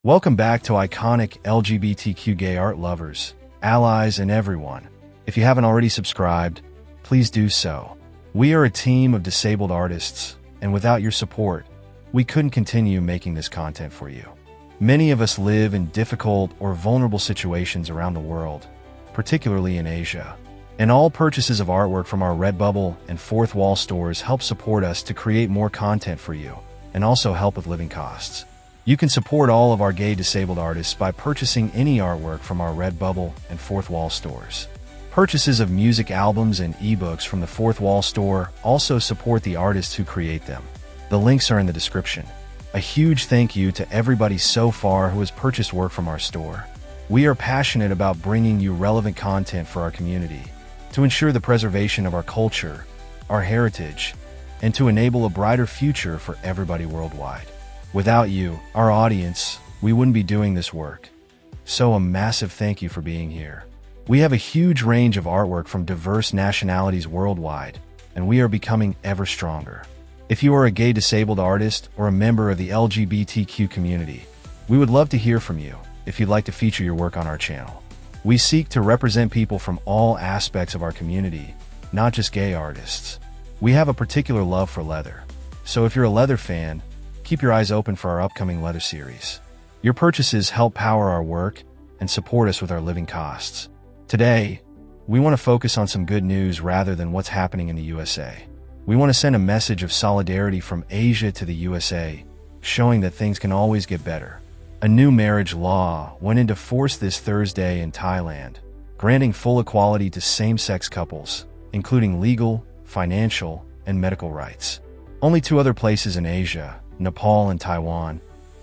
Welcome back to iconic LGBTQ gay art lovers, allies, and everyone. If you haven't already subscribed, please do so. We are a team of disabled artists, and without your support, we couldn't continue making this content for you. Many of us live in difficult or vulnerable situations around the world, particularly in Asia. And all purchases of artwork from our Redbubble and Fourth Wall stores help support us to create more content for you, and also help with living costs. You can support all of our gay disabled artists by purchasing any artwork from our Redbubble and Fourth Wall stores. Purchases of music albums and ebooks from the Fourth Wall store also support the artists who create them. The links are in the description. A huge thank you to everybody so far who has purchased work from our store. We are passionate about bringing you relevant content for our community, to ensure the preservation of our culture, our heritage, and to enable a brighter future for everybody worldwide. Without you, our audience, we wouldn't be doing this work. So a massive thank you for being here. We have a huge range of artwork from diverse nationalities worldwide, and we are becoming ever stronger. If you are a gay disabled artist or a member of the LGBTQ community, we would love to hear from you if you'd like to feature your work on our channel. We seek to represent people from all aspects of our community, not just gay artists. We have a particular love for leather, so if you're a leather fan, keep your eyes open for our upcoming leather series. Your purchases help power our work and support us with our living costs. Today, we want to focus on some good news rather than what's happening in the USA. We want to send a message of solidarity from Asia to the USA, showing that things can always get better. A new marriage law went into force this Thursday in Thailand, granting full equality to same-sex couples, including legal, financial, and medical rights. Only two other places in Asia, Nepal and Taiwan,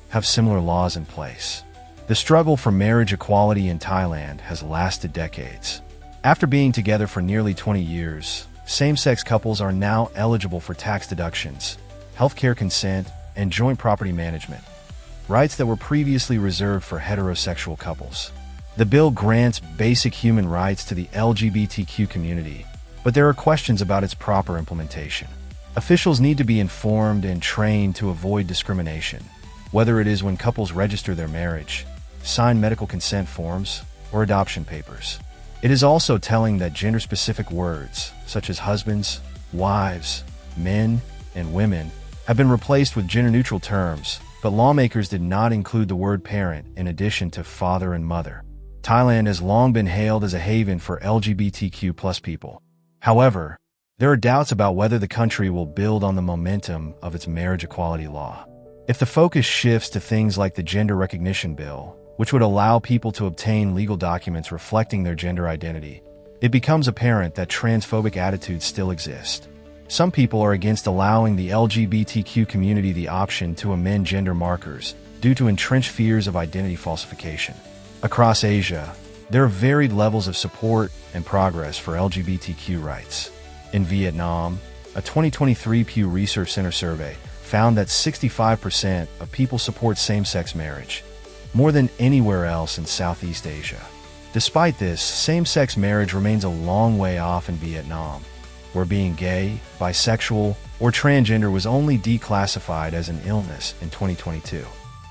have similar laws in place. The struggle for marriage equality in Thailand has lasted decades. After being together for nearly 20 years, same-sex couples are now eligible for tax deductions, healthcare consent, and joint property management, rights that were previously reserved for heterosexual couples. The bill grants basic human rights to the LGBTQ community, but there are questions about its proper implementation. Officials need to be informed and trained to avoid discrimination, whether it is when couples register their marriage, sign medical consent forms, or adoption papers. It is also telling that gender-specific words, such as husbands, wives, men, and women, have been replaced with gender-neutral terms, but lawmakers did not include the word parent in addition to father and mother. Thailand has long been hailed as a haven for LGBTQ+ people. However, there are doubts about whether the country will build on the momentum of its marriage equality law. If the focus shifts to things like the gender recognition bill, which would allow people to obtain legal documents reflecting their gender identity, it becomes apparent that transphobic attitudes still exist. Some people are against allowing the LGBTQ community the option to amend gender markers due to entrenched fears of identity falsification. Across Asia, there are varied levels of support and progress for LGBTQ rights. In Vietnam, a 2023 Pew Research Center survey found that 65% of people support same-sex marriage, more than anywhere else in Southeast Asia. Despite this, same-sex marriage remains a long way off in Vietnam, where being gay, bisexual, or transgender was only declassified as an illness in 2022.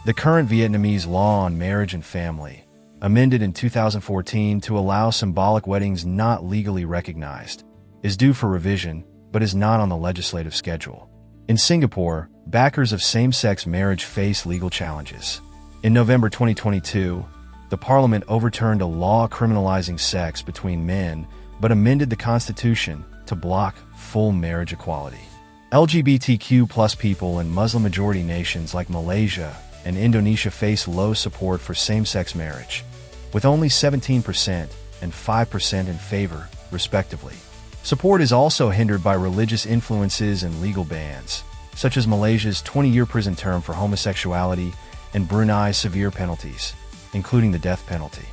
The current Vietnamese law on marriage and family, amended in 2014 to allow symbolic weddings not legally recognized, is due for revision but is not on the legislative schedule. In Singapore, backers of same-sex marriage face legal challenges. In November 2022, the parliament overturned a law criminalizing sex between men but amended the constitution to block full marriage equality. LGBTQ+ people in Muslim-majority nations like Malaysia and Indonesia face low support for same-sex marriage, with only 17% and 5% in favor, respectively. Support is also hindered by religious influences and legal bans, such as Malaysia's 20-year prison term for homosexuality and Brunei's severe penalties, including the death penalty.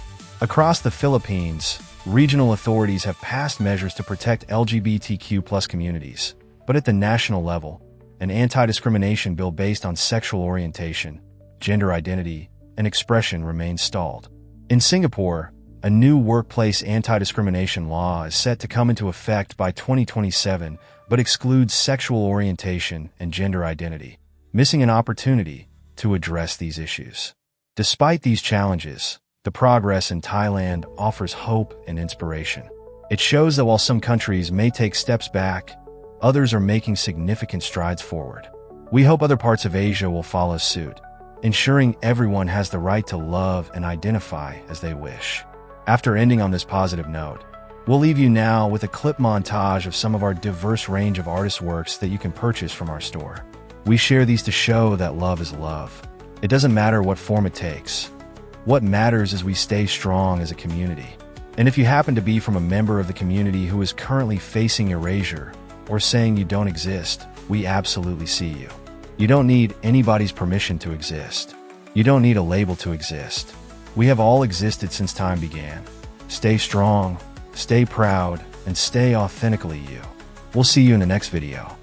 Across the Philippines, regional authorities have passed measures to protect LGBTQ+ communities, but at the national level, an anti-discrimination bill based on sexual orientation, gender identity, and expression remains stalled. In Singapore, a new workplace anti-discrimination law is set to come into effect by 2027 but excludes sexual orientation and gender identity, missing an opportunity to address these issues. Despite these challenges, the progress in Thailand offers hope and inspiration. It shows that while some countries may take steps back, others are making significant strides forward. We hope other parts of Asia will follow suit, ensuring everyone has the right to love and identify as they wish. After ending on this positive note, we'll leave you now with a clip montage of some of our diverse range of artist works that you can purchase from our store. We share these to show that love is love. It doesn't matter what form it takes. What matters is we stay strong as a community. And if you happen to be from a member of the community who is currently facing erasure or saying you don't exist, we absolutely see you. You don't need anybody's permission to exist. You don't need a label to exist. We have all existed since time began. Stay strong, stay proud, and stay authentically you. We'll see you in the next video.